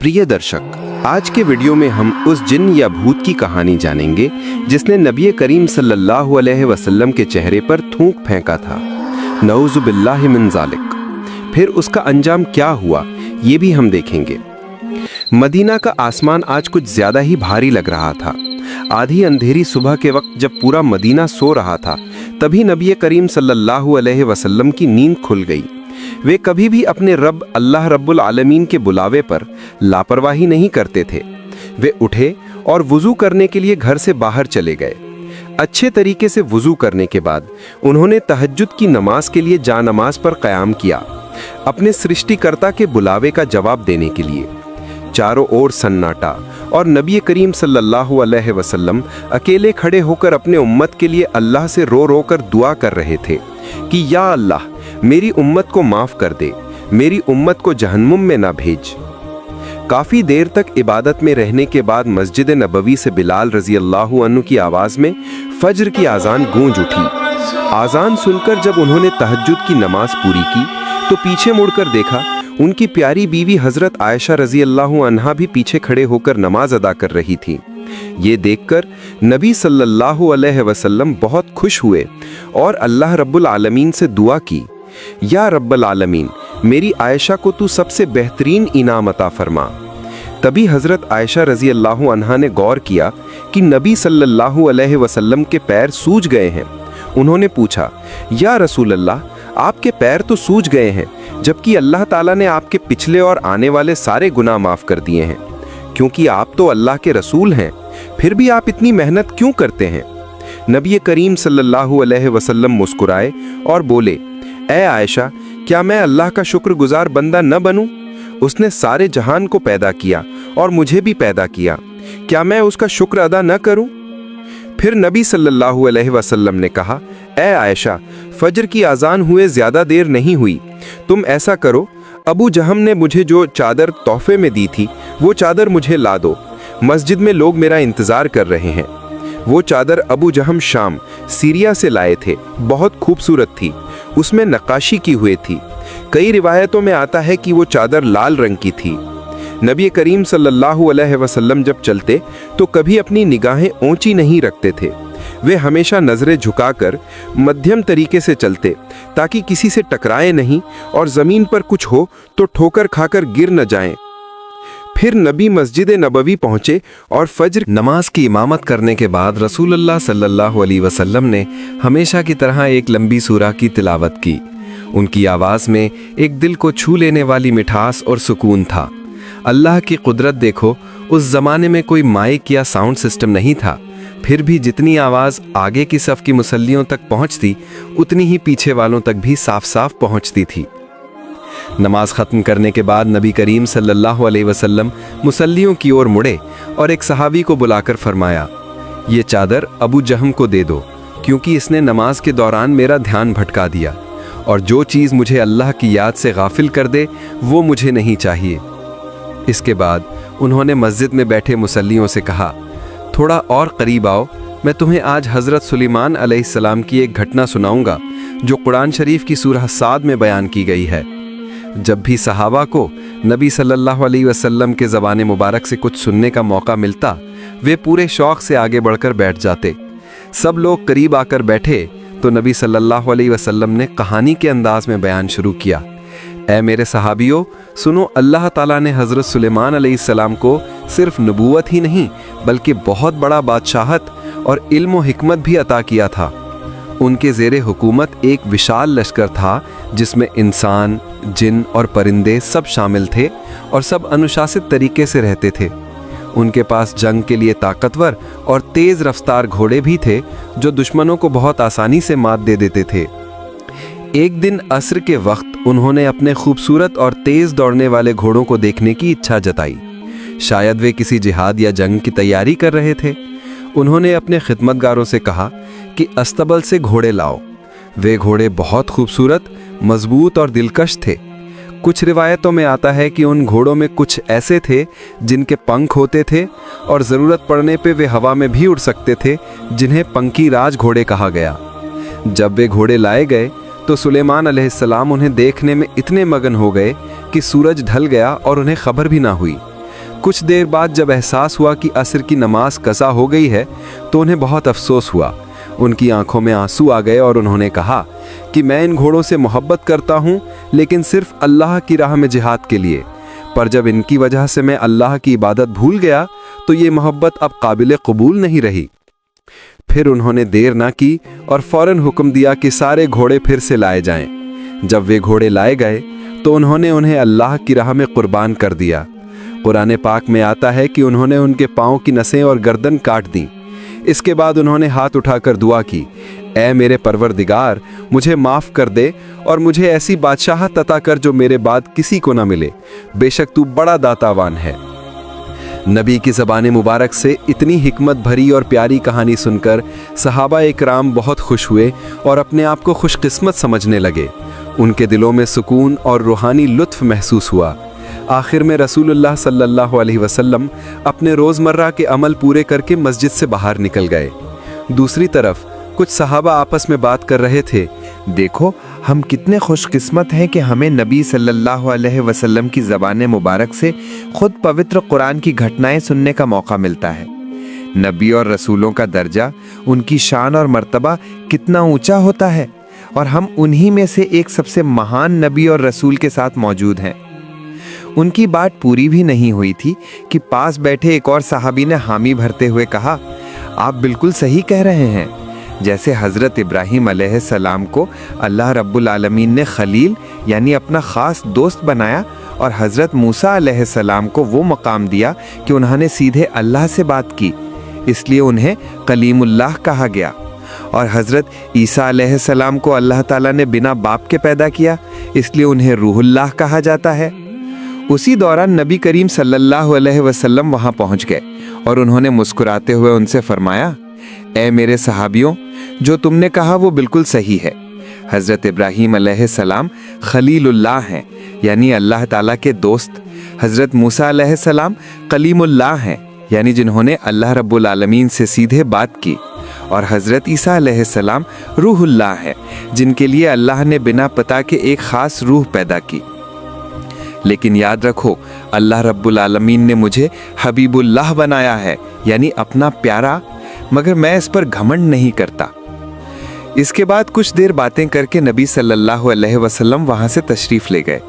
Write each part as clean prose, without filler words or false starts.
प्रिय दर्शक, आज के वीडियो में हम उस जिन या भूत की कहानी जानेंगे जिसने नबी करीम सल्लल्लाहु अलैहि वसल्लम के चेहरे पर थूक फेंका था। नऊज़ु बिल्लाहि मिन ज़ालिक। फिर उसका अंजाम क्या हुआ ये भी हम देखेंगे। मदीना का आसमान आज कुछ ज्यादा ही भारी लग रहा था। आधी अंधेरी सुबह के वक्त जब पूरा मदीना सो रहा था, तभी नबी करीम सल्लल्लाहु अलैहि वसल्लम की नींद खुल गई। वे कभी भी अपने रब अल्लाह रब्बुल आलमीन के बुलावे पर लापरवाही नहीं करते थे। वे उठे और वुज़ू करने के लिए घर से बाहर चले गए। अच्छे तरीके से वुज़ू करने के बाद उन्होंने तहज्जुद की नमाज के लिए जानमाज पर क़याम किया, अपने सृष्टिकर्ता के बुलावे का जवाब देने के लिए। चारों ओर सन्नाटा और नबी करीम सल्लल्लाहु अलैहि वसल्लम अकेले खड़े होकर अपने उम्मत के लिए अल्लाह से रो रो कर दुआ कर रहे थे कि या अल्लाह, मेरी उम्मत को माफ़ कर दे, मेरी उम्मत को जहन्नुम में ना भेज। काफ़ी देर तक इबादत में रहने के बाद मस्जिद नबवी से बिलाल रज़ी अल्लाहु अन्हु की आवाज़ में फज्र की आज़ान गूंज उठी। आज़ान सुनकर जब उन्होंने तहज्जुद की नमाज पूरी की तो पीछे मुड़कर देखा, उनकी प्यारी बीवी हज़रत आयशा रज़ी अल्लाहु अन्हा भी पीछे खड़े होकर नमाज अदा कर रही थी। ये देखकर नबी सल्लल्लाहु अलैहि वसल्लम बहुत खुश हुए और अल्लाह रब्बुल आलमीन से दुआ की, या रब्बुल आलमीन, मेरी आयशा को तू सबसे बेहतरीन इनाम अता फरमा। तभी हज़रत आयशा रज़ी अल्लाहु अन्हा ने गौर किया कि नबी सल्लल्लाहु अलैहि वसल्लम के पैर सूज गए हैं। उन्होंने पूछा, या रसूल अल्लाह, आपके पैर तो सूज गए हैं, जबकि अल्लाह ताला ने आपके पिछले और आने वाले सारे गुनाह माफ़ कर दिए हैं। क्योंकि आप तो अल्लाह के रसूल हैं, फिर भी आप इतनी मेहनत क्यों करते हैं? नबी करीम सल्लल्लाहु अलैहि वसल्लम मुस्कुराए और बोले, ए आयशा, क्या मैं अल्लाह का शुक्रगुजार बंदा न बनूं? उसने सारे जहान को पैदा किया और मुझे भी पैदा किया, क्या मैं उसका शुक्र अदा न करूं? फिर नबी सल्लल्लाहु अलैहि वसल्लम ने कहा, ए आयशा, फजर की आज़ान हुए ज़्यादा देर नहीं हुई, तुम ऐसा करो, अबू जहम ने मुझे जो चादर तोहफे में दी थी वो चादर मुझे ला दो। मस्जिद में लोग मेरा इंतज़ार कर रहे हैं। वो चादर अबू जहम शाम सीरिया से लाए थे, बहुत खूबसूरत थी, उसमें नक्काशी की हुई थी। कई रिवायतों में आता है कि वो चादर लाल रंग की थी। नबी करीम सल्लल्लाहु अलैहि वसल्लम जब चलते तो कभी अपनी निगाहें ऊंची नहीं रखते थे। वे हमेशा नज़रें झुकाकर मध्यम तरीके से चलते ताकि किसी से टकराए नहीं और ज़मीन पर कुछ हो तो ठोकर खाकर गिर न जाएं। फिर नबी मस्जिद नबवी पहुँचे और फज्र नमाज की इमामत करने के बाद रसूलुल्लाह सल्लल्लाहु अलैहि वसल्लम ने हमेशा की तरह एक लंबी सूरा की तिलावत की। उनकी आवाज़ में एक दिल को छू लेने वाली मिठास और सुकून था। अल्लाह की कुदरत देखो, उस ज़माने में कोई माइक या साउंड सिस्टम नहीं था, फिर भी जितनी आवाज़ आगे की सफ़ की मुसल्लियों तक पहुंचती, उतनी ही पीछे वालों तक भी साफ साफ पहुंचती थी। नमाज ख़त्म करने के बाद नबी करीम सल्लल्लाहु अलैहि वसल्लम मुसल्लियों की ओर मुड़े और एक सहाबी को बुलाकर फरमाया, ये चादर अबू जहम को दे दो, क्योंकि इसने नमाज के दौरान मेरा ध्यान भटका दिया, और जो चीज़ मुझे अल्लाह की याद से गाफिल कर दे वो मुझे नहीं चाहिए। इसके बाद उन्होंने मस्जिद में बैठे मुसल्लियों से कहा, थोड़ा और करीब आओ, मैं तुम्हें आज हज़रत सुलेमान अलैहिस्सलाम की एक घटना सुनाऊंगा जो कुरान शरीफ की सूरह साद में बयान की गई है। जब भी सहाबा को नबी सल्लल्लाहु अलैहि वसल्लम के ज़बान मुबारक से कुछ सुनने का मौका मिलता, वे पूरे शौक़ से आगे बढ़कर बैठ जाते। सब लोग करीब आकर बैठे तो नबी सल्लल्लाहु अलैहि वसल्लम ने कहानी के अंदाज में बयान शुरू किया, ऐ मेरे सहाबियों, सुनो, अल्लाह ताला ने हज़रत सुलेमान अलैहिस्सलाम को सिर्फ नबूवत ही नहीं बल्कि बहुत बड़ा बादशाहत और इल्म व हिकमत भी अता किया था। उनके ज़ेरे हुकूमत एक विशाल लश्कर था जिसमें इंसान, जिन और परिंदे सब शामिल थे और सब अनुशासित तरीके से रहते थे। उनके पास जंग के लिए ताकतवर और तेज़ रफ्तार घोड़े भी थे जो दुश्मनों को बहुत आसानी से मात दे देते थे। एक दिन असर के वक्त उन्होंने अपने खूबसूरत और तेज़ दौड़ने वाले घोड़ों को देखने की इच्छा जताई। शायद वे किसी जिहाद या जंग की तैयारी कर रहे थे। उन्होंने अपने खिदमतगारों से कहा कि अस्तबल से घोड़े लाओ। वे घोड़े बहुत खूबसूरत, मजबूत और दिलकश थे। कुछ रिवायतों में आता है कि उन घोड़ों में कुछ ऐसे थे जिनके पंख होते थे और ज़रूरत पड़ने पे वे हवा में भी उड़ सकते थे, जिन्हें पंखी राज घोड़े कहा गया। जब वे घोड़े लाए गए तो सुलेमान अलैहिस्सलाम उन्हें देखने में इतने मगन हो गए कि सूरज ढल गया और उन्हें खबर भी ना हुई। कुछ देर बाद जब एहसास हुआ कि असर की नमाज कज़ा हो गई है तो उन्हें बहुत अफसोस हुआ। उनकी आंखों में आंसू आ गए और उन्होंने कहा कि मैं इन घोड़ों से मोहब्बत करता हूँ, लेकिन सिर्फ अल्लाह की राह में जिहाद के लिए। पर जब इनकी वजह से मैं अल्लाह की इबादत भूल गया तो ये मोहब्बत अब काबिल कबूल नहीं रही। फिर उन्होंने देर ना की और फौरन हुक्म दिया कि सारे घोड़े फिर से लाए जाएं। जब वे घोड़े लाए गए तो उन्होंने उन्हें अल्लाह की राह में कुर्बान कर दिया। कुरान पाक में आता है कि उन्होंने उनके पाँव की नसें और गर्दन काट दी। इसके बाद उन्होंने हाथ उठाकर दुआ की, ऐ मेरे परवरदिगार, मुझे माफ़ कर दे और मुझे ऐसी बादशाहत अता कर जो मेरे बाद किसी को ना मिले। बेशक तू बड़ा दातावान है। नबी की ज़बान मुबारक से इतनी हिकमत भरी और प्यारी कहानी सुनकर सहाबा इकराम बहुत खुश हुए और अपने आप को खुशकिस्मत समझने लगे। उनके दिलों में सुकून और रूहानी लुत्फ़ महसूस हुआ। आखिर में रसूलुल्लाह सल्लल्लाहु अलैहि वसल्लम अपने रोज़मर्रा के अमल पूरे करके मस्जिद से बाहर निकल गए। दूसरी तरफ कुछ सहाबा आपस में बात कर रहे थे, देखो हम कितने खुशकिस्मत हैं कि हमें नबी सल्लल्लाहु अलैहि वसल्लम की ज़बान मुबारक से खुद पवित्र कुरान की घटनाएं सुनने का मौका मिलता है। नबी और रसूलों का दर्जा, उनकी शान और मर्तबा कितना ऊंचा होता है और हम उन्हीं में से एक सबसे महान नबी और रसूल के साथ मौजूद हैं। उनकी बात पूरी भी नहीं हुई थी कि पास बैठे एक और सहाबी ने हामी भरते हुए कहा, आप बिल्कुल सही कह रहे हैं। जैसे हज़रत इब्राहीम अलैहिस्सलाम को अल्लाह रब्बुल आलमीन ने खलील यानी अपना ख़ास दोस्त बनाया और हज़रत मूसा अलैहिस्सलाम को वो मकाम दिया कि उन्होंने सीधे अल्लाह से बात की, इसलिए उन्हें कलीमुल्लाह कहा गया। और हज़रत ईसा अलैहिस्सलाम को अल्लाह ताला ने बिना बाप के पैदा किया, इसलिए उन्हें रूहुल्लाह कहा जाता है। उसी दौरान नबी करीम सल्लल्लाहु अलैहि वसल्लम वहाँ पहुँच गए और उन्होंने मुस्कुराते हुए उनसे फरमाया, ऐ मेरे सहाबियों, जो तुमने कहा वो बिल्कुल सही है। हज़रत इब्राहीम अलैहिस्सलाम खलीलुल्लाह हैं, यानी अल्लाह ताला के दोस्त। हज़रत मूसा अलैहिस्सलाम कलीमुल्लाह हैं, यानी जिन्होंने अल्लाह रब्बुल आलमीन से सीधे बात की। और हज़रत ईसा अलैहिस्सलाम रूहुल्लाह हैं, जिनके लिए अल्लाह ने बिना पता के एक ख़ास रूह पैदा की। लेकिन याद रखो, अल्लाह रब्बुल आलमीन ने मुझे हबीबुल्लाह बनाया है, यानी अपना प्यारा, मगर मैं इस पर घमंड नहीं करता। इसके बाद कुछ देर बातें करके नबी सल्लल्लाहु अलैहि वसल्लम वहाँ से तशरीफ़ ले गए।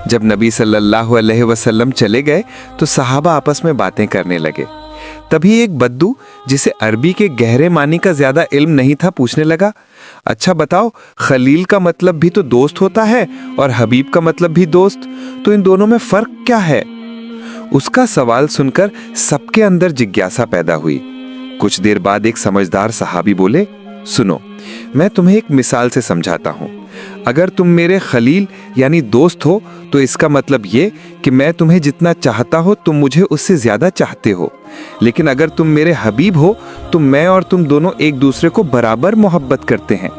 जब नबी सल्लल्लाहु अलैहि वसल्लम चले गए तो सहाबा आपस में बातें करने लगे। तभी एक बद्दू, जिसे अरबी के गहरे मानी का ज़्यादा इल्म नहीं था, पूछने लगा, अच्छा बताओ, खलील का मतलब भी तो दोस्त होता है और हबीब का मतलब भी दोस्त, तो इन दोनों में फ़र्क क्या है? उसका सवाल सुनकर सबके अंदर जिज्ञासा पैदा हुई। कुछ देर बाद एक समझदार सहाबी बोले, सुनो, मैं तुम्हें एक मिसाल से समझाता हूँ। अगर तुम मेरे खलील यानी दोस्त हो तो इसका मतलब ये कि मैं तुम्हें जितना चाहता हो तुम मुझे उससे ज़्यादा चाहते हो। लेकिन अगर तुम मेरे हबीब हो तो मैं और तुम दोनों एक दूसरे को बराबर मोहब्बत करते हैं।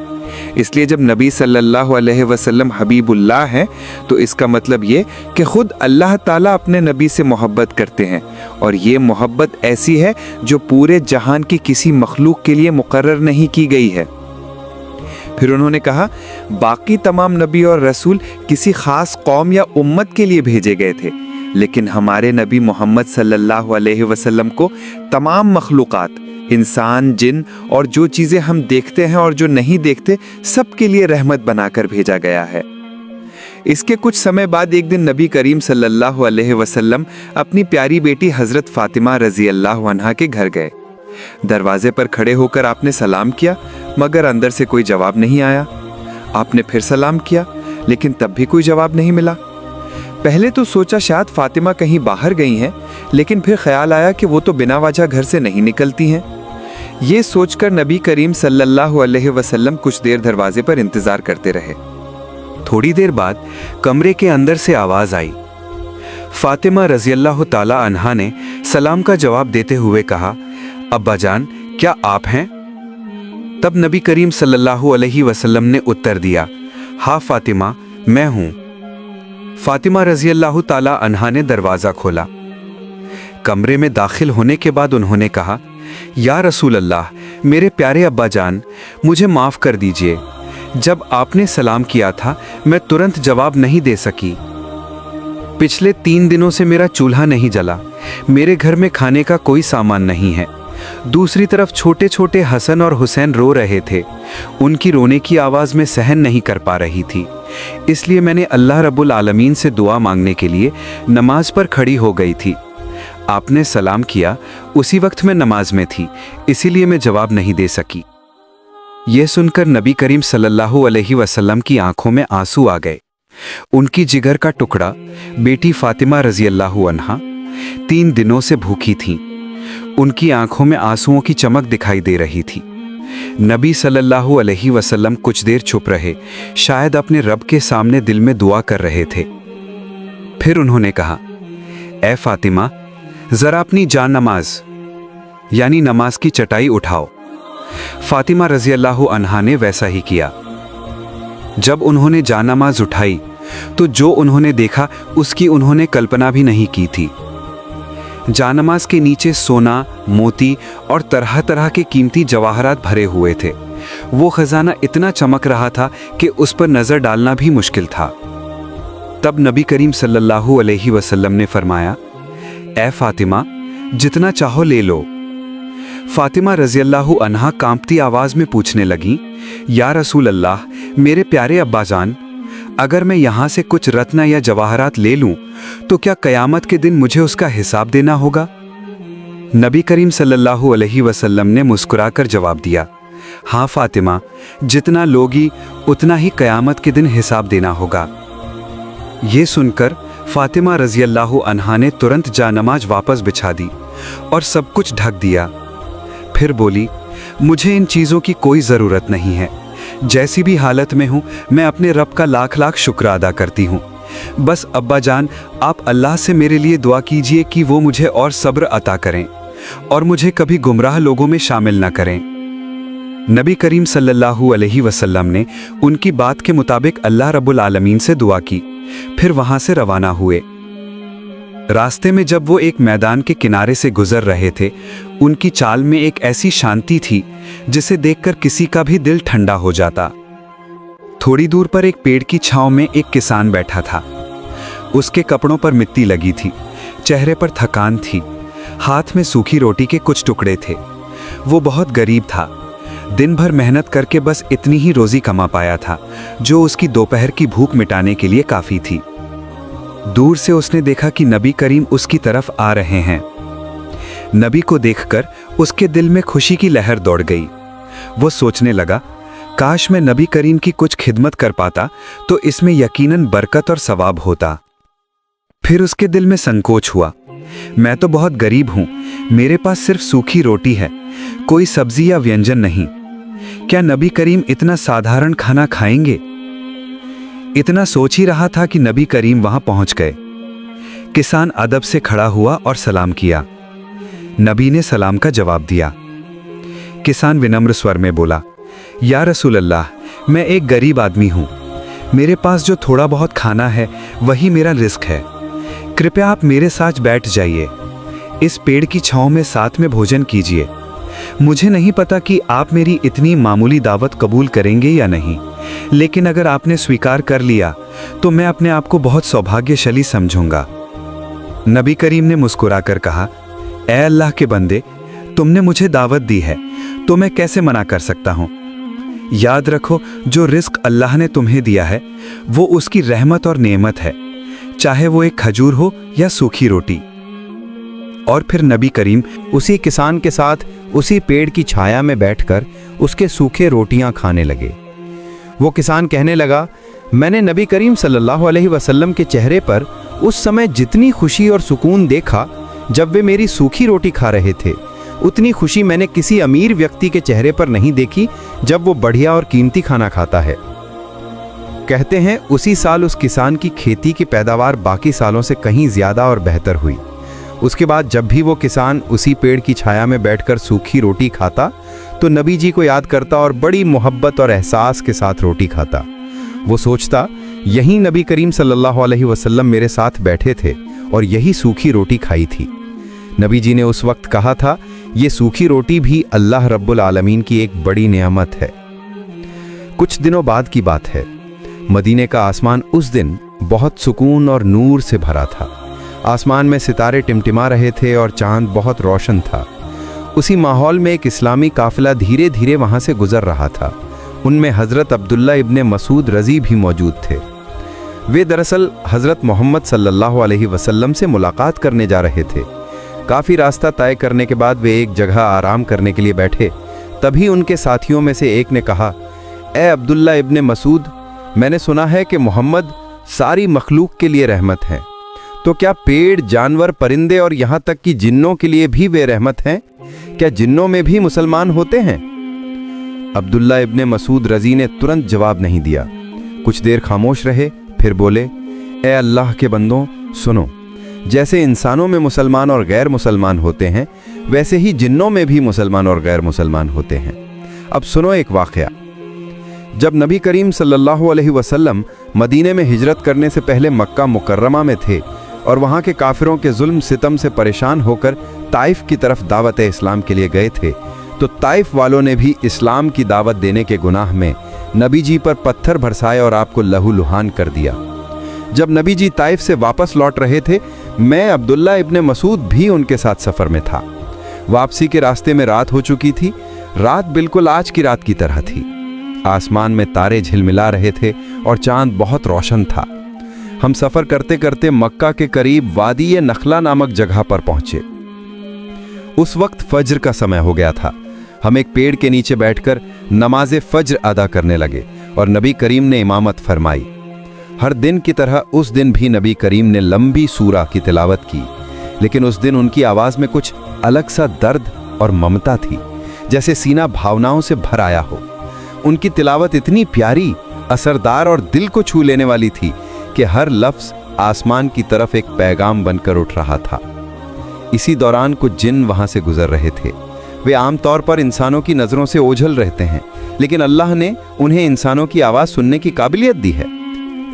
इसलिए जब नबी सल्लल्लाहु अलैहि वसल्लम हबीबुल्लाह हैं तो इसका मतलब ये कि खुद अल्लाह ताला अपने नबी से मोहब्बत करते हैं, और ये मोहब्बत ऐसी है जो पूरे जहान की किसी मखलूक के लिए मुकर्रर नहीं की गई है। फिर उन्होंने कहा, बाकी तमाम नबी और रसूल किसी खास कौम या उम्मत के लिए भेजे गए थे, लेकिन हमारे नबी मोहम्मद सल्लल्लाहु अलैहि वसल्लम को तमाम मखलूक़ात, इंसान, जिन और जो चीज़ें हम देखते हैं और जो नहीं देखते, सब के लिए रहमत बनाकर भेजा गया है। इसके कुछ समय बाद एक दिन नबी करीम सल्लल्लाहु अलैहि वसल्लम अपनी प्यारी बेटी हज़रत फ़ातिमा रज़ी अल्लाह अन्हा के घर गए। दरवाजे पर खड़े होकर आपने सलाम किया, मगर अंदर से कोई जवाब नहीं आया। आपने फिर सलाम किया, लेकिन तब भी कोई जवाब नहीं मिला। पहले तो सोचा शायद फ़ातिमा कहीं बाहर गई हैं, लेकिन फिर ख्याल आया कि वो तो बिना वजह घर से नहीं निकलती हैं। ये सोचकर नबी करीम सल्लल्लाहु अलैहि वसल्लम कुछ देर दरवाजे पर इंतज़ार करते रहे। थोड़ी देर बाद कमरे के अंदर से आवाज़ आई। फ़ातिमा रज़ियल्लाहु ताला अन्हा ने सलाम का जवाब देते हुए कहा, अब्बा जान, क्या आप हैं? तब नबी करीम सल्लल्लाहु अलैहि वसल्लम ने उत्तर दिया, हाँ फ़ातिमा, मैं हूँ। फ़ातिमा रज़ियल्लाहु ताला अन्हा ने दरवाज़ा खोला। कमरे में दाखिल होने के बाद उन्होंने कहा, या रसूल अल्लाह, मेरे प्यारे अब्बा जान, मुझे माफ़ कर दीजिए। जब आपने सलाम किया था मैं तुरंत जवाब नहीं दे सकी। पिछले 3 दिनों से मेरा चूल्हा नहीं जला, मेरे घर में खाने का कोई सामान नहीं है। दूसरी तरफ छोटे छोटे हसन और हुसैन रो रहे थे। उनकी रोने की आवाज़ में सहन नहीं कर पा रही थी, इसलिए मैंने अल्लाह रब्बुल आलमीन से दुआ मांगने के लिए नमाज पर खड़ी हो गई थी। आपने सलाम किया, उसी वक्त मैं नमाज में थी, इसीलिए मैं जवाब नहीं दे सकी। यह सुनकर नबी करीम सल्लल्लाहु अलैहि वसल्लम की आंखों में आंसू आ गए। उनकी जिगर का टुकड़ा बेटी फातिमा रजी अल्लाहु अन्हा 3 दिनों से भूखी थीं। उनकी आंखों में आंसुओं की चमक दिखाई दे रही थी। नबी सल्लल्लाहु अलैहि वसल्लम कुछ देर चुप रहे, शायद अपने रब के सामने दिल में दुआ कर रहे थे। फिर उन्होंने कहा, ए फातिमा, जरा अपनी जान नमाज यानी नमाज की चटाई उठाओ। फातिमा रजी अल्लाहु अन्हा ने वैसा ही किया। जब उन्होंने जानमाज उठाई तो जो उन्होंने देखा उसकी उन्होंने कल्पना भी नहीं की थी। जानमाज के नीचे सोना, मोती और तरह तरह के कीमती जवाहरात भरे हुए थे। वो खजाना इतना चमक रहा था कि उस पर नजर डालना भी मुश्किल था। तब नबी करीम सल्लल्लाहु अलैहि वसल्लम ने फरमाया, ए फातिमा, जितना चाहो ले लो। फातिमा रजी अल्लाहु अन्हा कांपती आवाज में पूछने लगी, या रसूल अल्लाह, मेरे प्यारे अब्बाजान, अगर मैं यहाँ से कुछ रत्न या जवाहरात ले लूं तो क्या कयामत के दिन मुझे उसका हिसाब देना होगा? नबी करीम सल्लल्लाहु अलैहि वसल्लम ने मुस्कुराकर जवाब दिया, हाँ फातिमा, जितना लोगी उतना ही कयामत के दिन हिसाब देना होगा। ये सुनकर फातिमा रजी अल्लाहु अन्हा ने तुरंत जानमाज वापस बिछा दी और सब कुछ ढक दिया। फिर बोली, मुझे इन चीज़ों की कोई ज़रूरत नहीं है। जैसी भी हालत में हूँ, मैं अपने रब का लाख लाख शुक्र अदा करती हूँ। बस अब्बा जान, आप अल्लाह से मेरे लिए दुआ कीजिए कि वो मुझे और सब्र अता करें और मुझे कभी गुमराह लोगों में शामिल न करें। नबी करीम सल्लल्लाहु अलैहि वसल्लम ने उनकी बात के मुताबिक अल्लाह रब्बुल आलमीन से दुआ की, फिर वहाँ से रवाना हुए। रास्ते में जब वो एक मैदान के किनारे से गुजर रहे थे, उनकी चाल में एक ऐसी शांति थी जिसे देखकर किसी का भी दिल ठंडा हो जाता। थोड़ी दूर पर एक पेड़ की छांव में एक किसान बैठा था। उसके कपड़ों पर मिट्टी लगी थी, चेहरे पर थकान थी, हाथ में सूखी रोटी के कुछ टुकड़े थे। वो बहुत गरीब था, दिन भर मेहनत करके बस इतनी ही रोजी कमा पाया था जो उसकी दोपहर की भूख मिटाने के लिए काफी थी। दूर से उसने देखा कि नबी करीम उसकी तरफ आ रहे हैं। नबी को देखकर उसके दिल में खुशी की लहर दौड़ गई। वो सोचने लगा, काश मैं नबी करीम की कुछ खिदमत कर पाता तो इसमें यकीनन बरकत और सवाब होता। फिर उसके दिल में संकोच हुआ, मैं तो बहुत गरीब हूं, मेरे पास सिर्फ सूखी रोटी है, कोई सब्जी या व्यंजन नहीं। क्या नबी करीम इतना साधारण खाना खाएंगे? इतना सोच ही रहा था कि नबी करीम वहां पहुंच गए। किसान अदब से खड़ा हुआ और सलाम किया। नबी ने सलाम का जवाब दिया। किसान विनम्र स्वर में बोला, या रसूल अल्लाह, मैं एक गरीब आदमी हूं, मेरे पास जो थोड़ा बहुत खाना है वही मेरा रिस्क है। कृपया आप मेरे साथ बैठ जाइए, इस पेड़ की छांव में साथ में भोजन कीजिए। मुझे नहीं पता कि आप मेरी इतनी मामूली दावत कबूल करेंगे या नहीं, लेकिन अगर आपने स्वीकार कर लिया तो मैं अपने आप को बहुत सौभाग्यशाली समझूंगा। नबी करीम ने मुस्कुराकर कहा, ए अल्लाह के बंदे, तुमने मुझे दावत दी है तो मैं कैसे मना कर सकता हूं। याद रखो, जो रिस्क अल्लाह ने तुम्हें दिया है वो उसकी रहमत और नेमत है, चाहे वो एक खजूर हो या सूखी रोटी। और फिर नबी करीम उसी किसान के साथ उसी पेड़ की छाया में बैठकर उसके सूखे रोटियां खाने लगे। वो किसान कहने लगा, मैंने नबी करीम सल्लल्लाहु अलैहि वसल्लम के चेहरे पर उस समय जितनी खुशी और सुकून देखा जब वे मेरी सूखी रोटी खा रहे थे, उतनी खुशी मैंने किसी अमीर व्यक्ति के चेहरे पर नहीं देखी जब वो बढ़िया और कीमती खाना खाता है। कहते हैं उसी साल उस किसान की खेती की पैदावार बाकी सालों से कहीं ज्यादा और बेहतर हुई। उसके बाद जब भी वो किसान उसी पेड़ की छाया में बैठकर सूखी रोटी खाता तो नबी जी को याद करता और बड़ी मोहब्बत और एहसास के साथ रोटी खाता। वो सोचता, यही नबी करीम सल्लल्लाहु अलैहि वसल्लम मेरे साथ बैठे थे और यही सूखी रोटी खाई थी। नबी जी ने उस वक्त कहा था, ये सूखी रोटी भी अल्लाह रब्बुल आलमीन की एक बड़ी नेमत है। कुछ दिनों बाद की बात है, मदीने का आसमान उस दिन बहुत सुकून और नूर से भरा था। आसमान में सितारे टिमटिमा रहे थे और चांद बहुत रोशन था। उसी माहौल में एक इस्लामी काफिला धीरे धीरे वहाँ से गुजर रहा था। उनमें हज़रत अब्दुल्ला इब्ने मसूद रज़ी भी मौजूद थे। वे दरअसल हज़रत मोहम्मद सल्लल्लाहु अलैहि वसल्लम से मुलाकात करने जा रहे थे। काफ़ी रास्ता तय करने के बाद वे एक जगह आराम करने के लिए बैठे। तभी उनके साथियों में से एक ने कहा, ए अब्दुल्ला इब्ने मसूद, मैंने सुना है कि मोहम्मद सारी मखलूक के लिए रहमत हैं, तो क्या पेड़, जानवर, परिंदे और यहाँ तक कि जिन्नों के लिए भी वे रहमत हैं? क्या जिन्नों में भी मुसलमान होते हैं? अब्दुल्ला इब्ने मसूद रज़ी ने तुरंत जवाब नहीं दिया। कुछ देर खामोश रहे, फिर बोले, ए अल्लाह के बंदों, सुनो, जैसे इंसानों में मुसलमान और गैर मुसलमान होते हैं, वैसे ही जिन्नों में भी मुसलमान और गैर मुसलमान होते हैं। अब सुनो एक वाक़या। जब नबी करीम सल्लल्लाहु अलैहि वसल्लम मदीने में हिजरत करने से पहले मक्का मुकर्रमा में थे और वहाँ के काफिरों के जुल्म सितम से परेशान होकर ताइफ की तरफ दावत इस्लाम के लिए गए थे, तो ताइफ वालों ने भी इस्लाम की दावत देने के गुनाह में नबी जी पर पत्थर बरसाए और आपको लहूलुहान कर दिया। जब नबी जी ताइफ से वापस लौट रहे थे, मैं अब्दुल्ला इब्ने मसूद भी उनके साथ सफ़र में था। वापसी के रास्ते में रात हो चुकी थी। रात बिल्कुल आज की रात की तरह थी। आसमान में तारे झिलमिला रहे थे और चांद बहुत रोशन था। हम सफ़र करते करते मक्का के करीब वादी नखला नामक जगह पर पहुंचे। उस वक्त फज्र का समय हो गया था। हम एक पेड़ के नीचे बैठकर नमाज फज्र अदा करने लगे और नबी करीम ने इमामत फरमाई। हर दिन की तरह उस दिन भी नबी करीम ने लंबी सूरा की तिलावत की, लेकिन उस दिन उनकी आवाज़ में कुछ अलग सा दर्द और ममता थी, जैसे सीना भावनाओं से भर आया हो। उनकी तिलावत इतनी प्यारी, असरदार और दिल को छू लेने वाली थी कि हर लफ्ज़ आसमान की तरफ एक पैगाम बनकर उठ रहा था। इसी दौरान कुछ जिन वहाँ से गुजर रहे थे। वे आमतौर पर इंसानों की नज़रों से ओझल रहते हैं, लेकिन अल्लाह ने उन्हें इंसानों की आवाज़ सुनने की काबिलियत दी है।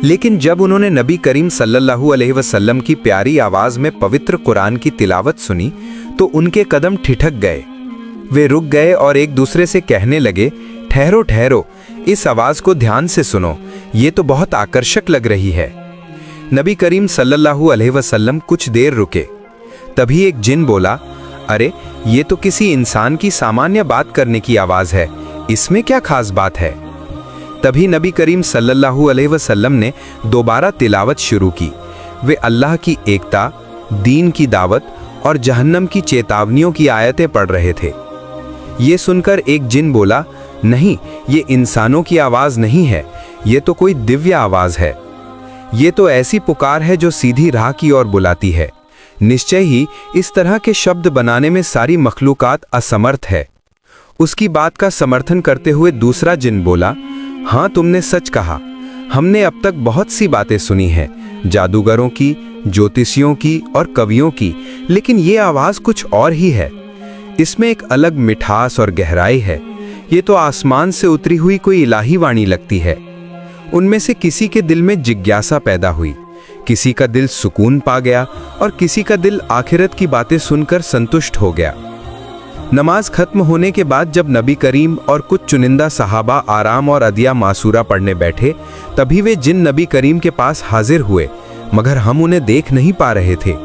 लेकिन जब उन्होंने नबी करीम सल्लल्लाहु अलैहि वसल्लम की प्यारी आवाज़ में पवित्र कुरान की तिलावत सुनी तो उनके कदम ठिठक गए। वे रुक गए और एक दूसरे से कहने लगे, ठहरो ठहरो, इस आवाज़ को ध्यान से सुनो, ये तो बहुत आकर्षक लग रही है। नबी करीम सल्लल्लाहु अलैहि वसल्लम कुछ देर रुके। तभी एक जिन बोला, अरे ये तो किसी इंसान की सामान्य बात करने की आवाज़ है, इसमें क्या खास बात है? तभी नबी करीम सल्लल्लाहु अलैहि वसल्लम ने दोबारा तिलावत शुरू की। वे अल्लाह की एकता, दीन की दावत और जहन्नम की चेतावनियों की आयतें पढ़ रहे थे। ये सुनकर एक जिन बोला, नहीं, ये इंसानों की आवाज़ नहीं है, ये तो कोई दिव्य आवाज़ है। ये तो ऐसी पुकार है जो सीधी राह की ओर बुलाती है। निश्चय ही इस तरह के शब्द बनाने में सारी मखलूकात असमर्थ है। उसकी बात का समर्थन करते हुए दूसरा जिन बोला, हाँ, तुमने सच कहा। हमने अब तक बहुत सी बातें सुनी हैं, जादूगरों की, ज्योतिषियों की और कवियों की, लेकिन ये आवाज़ कुछ और ही है। इसमें एक अलग मिठास और गहराई है। ये तो आसमान से उतरी हुई कोई इलाही वाणी लगती है। उनमें से किसी के दिल में जिज्ञासा पैदा हुई, किसी का दिल सुकून पा गया और किसी का दिल आखिरत की बातें सुनकर संतुष्ट हो गया। नमाज खत्म होने के बाद जब नबी करीम और कुछ चुनिंदा सहाबा आराम और अदिया मासूरा पढ़ने बैठे, तभी वे जिन नबी करीम के पास हाजिर हुए, मगर हम उन्हें देख नहीं पा रहे थे।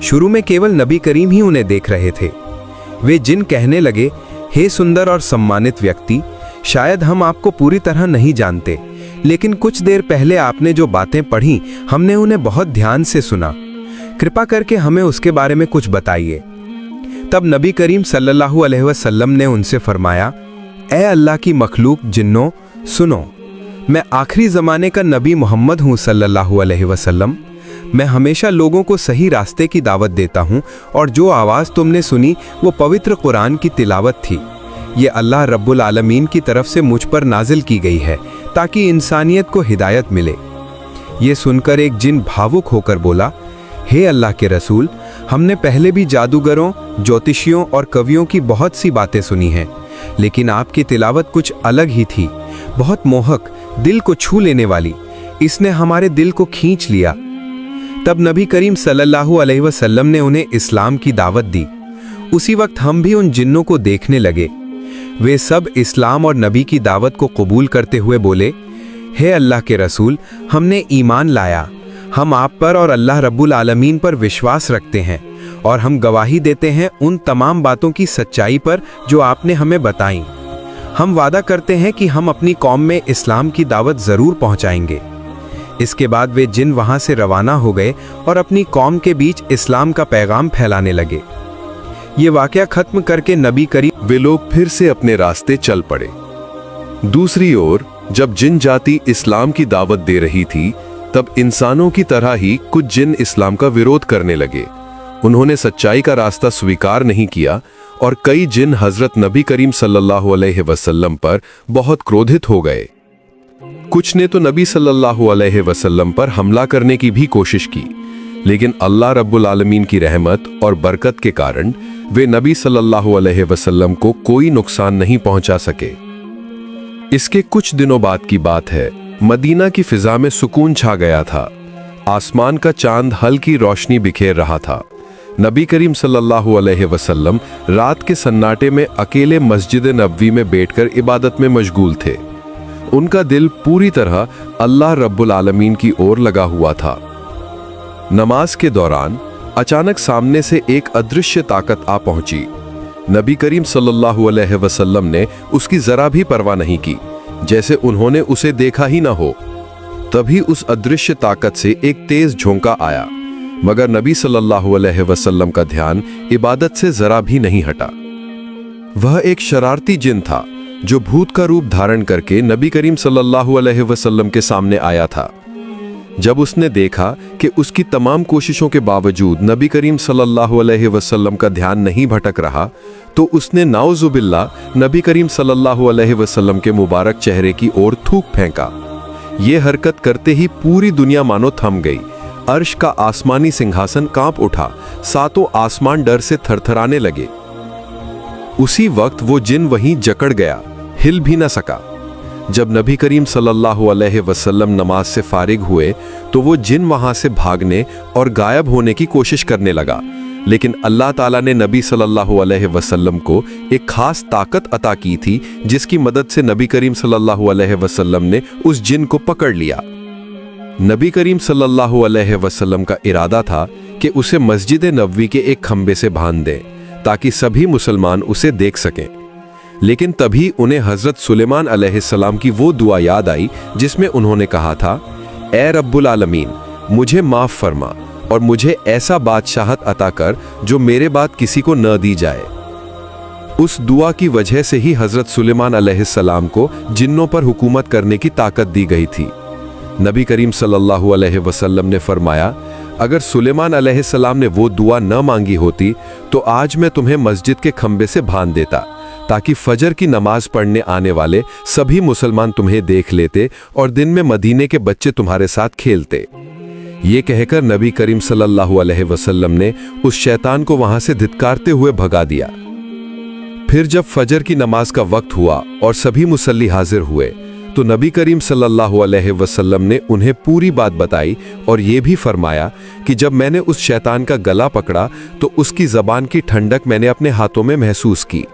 शुरू में केवल नबी करीम ही उन्हें देख रहे थे। वे जिन कहने लगे, हे सुंदर और सम्मानित व्यक्ति, शायद हम आपको पूरी तरह नहीं जानते, लेकिन कुछ देर पहले आपने जो बातें पढ़ी, हमने उन्हें बहुत ध्यान से सुना। कृपा करके हमें उसके बारे में कुछ बताइए। तब नबी करीम सल्लल्लाहु अलैहि वसल्लम ने उनसे फरमाया, ए अल्लाह की मखलूक जिन्नों, सुनो, मैं आखिरी ज़माने का नबी मोहम्मद हूँ सल्लल्लाहु अलैहि वसल्लम। मैं हमेशा लोगों को सही रास्ते की दावत देता हूँ और जो आवाज़ तुमने सुनी वो पवित्र कुरान की तिलावत थी। ये अल्लाह रब्बुल आलमीन की तरफ से मुझ पर नाजिल की गई है ताकि इंसानियत को हिदायत मिले। ये सुनकर एक जिन भावुक होकर बोला, हे अल्लाह के रसूल, हमने पहले भी जादूगरों, ज्योतिषियों और कवियों की बहुत सी बातें सुनी हैं, लेकिन आपकी तिलावत कुछ अलग ही थी, बहुत मोहक, दिल को छू लेने वाली। इसने हमारे दिल को खींच लिया। तब नबी करीम सल्लल्लाहु अलैहि वसल्लम ने उन्हें इस्लाम की दावत दी। उसी वक्त हम भी उन जिन्नों को देखने लगे। वे सब इस्लाम और नबी की दावत को कबूल करते हुए बोले, हे अल्लाह के रसूल, हमने ईमान लाया, हम आप पर और अल्लाह रब्बुल आलमीन पर विश्वास रखते हैं और हम गवाही देते हैं उन तमाम बातों की सच्चाई पर जो आपने हमें बताई। हम वादा करते हैं कि हम अपनी कौम में इस्लाम की दावत ज़रूर पहुंचाएंगे। इसके बाद वे जिन वहां से रवाना हो गए और अपनी कौम के बीच इस्लाम का पैगाम फैलाने लगे। ये वाक़या खत्म करके नबी करीम वे लोग फिर से अपने रास्ते चल पड़े। दूसरी ओर जब जिन जाति इस्लाम की दावत दे रही थी, तब इंसानों की तरह ही कुछ जिन इस्लाम का विरोध करने लगे। उन्होंने सच्चाई का रास्ता स्वीकार नहीं किया और कई जिन हजरत नबी करीम सल्लल्लाहु अलैहि वसल्लम पर बहुत क्रोधित हो गए। कुछ ने तो नबी सल्लल्लाहु अलैहि वसल्लम पर हमला करने की भी कोशिश की, लेकिन अल्लाह रब्बुल आलमीन की रहमत और बरकत के कारण वे नबी सल्लल्लाहु अलैहि वसल्लम को कोई नुकसान नहीं पहुंचा सके। इसके कुछ दिनों बाद की बात है, मदीना की फिजा में सुकून छा गया था। आसमान का चांद हल्की रोशनी बिखेर रहा था। नबी करीम सल्लल्लाहु अलैहि वसल्लम रात के सन्नाटे में अकेले मस्जिद नबवी में बैठकर इबादत में मशगूल थे। उनका दिल पूरी तरह अल्लाह रब्बुल आलमीन की ओर लगा हुआ था। नमाज के दौरान अचानक सामने से एक अदृश्य ताकत आ पहुंची। नबी करीम सल्लल्लाहु अलैहि वसल्लम ने उसकी जरा भी परवाह नहीं की, जैसे उन्होंने उसे देखा ही ना हो। तभी उस अदृश्य ताकत से एक तेज झोंका आया, मगर नबी सल्लल्लाहु अलैहि वसल्लम का ध्यान इबादत से जरा भी नहीं हटा। वह एक शरारती जिन था जो भूत का रूप धारण करके नबी करीम सल्लल्लाहु अलैहि वसल्लम के सामने आया था। जब उसने देखा कि उसकी तमाम कोशिशों के बावजूद नबी करीम सल्लल्लाहु अलैहि वसल्लम का ध्यान नहीं भटक रहा, तो उसने नाउजुबिल्लाह नबी करीम सल्लल्लाहु अलैहि वसल्लम के मुबारक चेहरे की ओर थूक फेंका। ये हरकत करते ही पूरी दुनिया मानो थम गई। अर्श का आसमानी सिंहासन कांप उठा, सातों आसमान डर से थरथराने लगे। उसी वक्त वो जिन वहीं जकड़ गया, हिल भी न सका। जब नबी करीम सल्लल्लाहु अलैहि वसल्लम नमाज से फारिग हुए, तो वो जिन वहां से भागने और गायब होने की कोशिश करने लगा, लेकिन अल्लाह ताला ने नबी सल्लल्लाहु अलैहि वसल्लम को एक खास ताकत अता की थी, जिसकी मदद से नबी करीम सल्लल्लाहु अलैहि वसल्लम ने उस जिन को पकड़ लिया। नबी करीम सल्लल्लाहु अलैहि वसल्लम का इरादा था कि उसे मस्जिद नबवी के एक खंबे से बांध दें, ताकि सभी मुसलमान उसे देख सकें। लेकिन तभी उन्हें हजरत सुलेमान अलैहिस्सलाम की वो दुआ याद आई, जिसमें उन्होंने कहा था, ए रब्बुल आलमीन, मुझे माफ फरमा और मुझे ऐसा बादशाहत अता कर जो मेरे बाद किसी को न दी जाए। उस दुआ की वजह से ही हजरत सुलेमान अलैहिस्सलाम को जिन्नों पर हुकूमत करने की ताकत दी गई थी। नबी करीम सल्लल्लाहु अलैहि वसल्लम ने फरमाया, अगर सुलेमान अलैहिस्सलाम ने वो दुआ न मांगी होती तो आज मैं तुम्हें मस्जिद के खंबे से बांध देता, ताकि फजर की नमाज पढ़ने आने वाले सभी मुसलमान तुम्हें देख लेते और दिन में मदीने के बच्चे तुम्हारे साथ खेलते। ये कहकर नबी करीम सल्लल्लाहु अलैहि वसल्लम ने उस शैतान को वहां से धिक्कारते हुए भगा दिया। फिर जब फजर की नमाज का वक्त हुआ और सभी मुसल्ली हाजिर हुए, तो नबी करीम सल्लल्लाहु अलैहि वसल्लम ने उन्हें पूरी बात बताई और ये भी फरमाया कि जब मैंने उस शैतान का गला पकड़ा तो उसकी जबान की ठंडक मैंने अपने हाथों में महसूस की।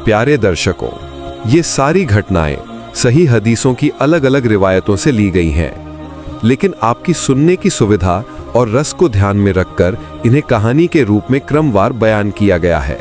प्यारे दर्शकों, ये सारी घटनाएं सही हदीसों की अलग अलग रिवायतों से ली गई हैं, लेकिन आपकी सुनने की सुविधा और रस को ध्यान में रखकर इन्हें कहानी के रूप में क्रमवार बयान किया गया है।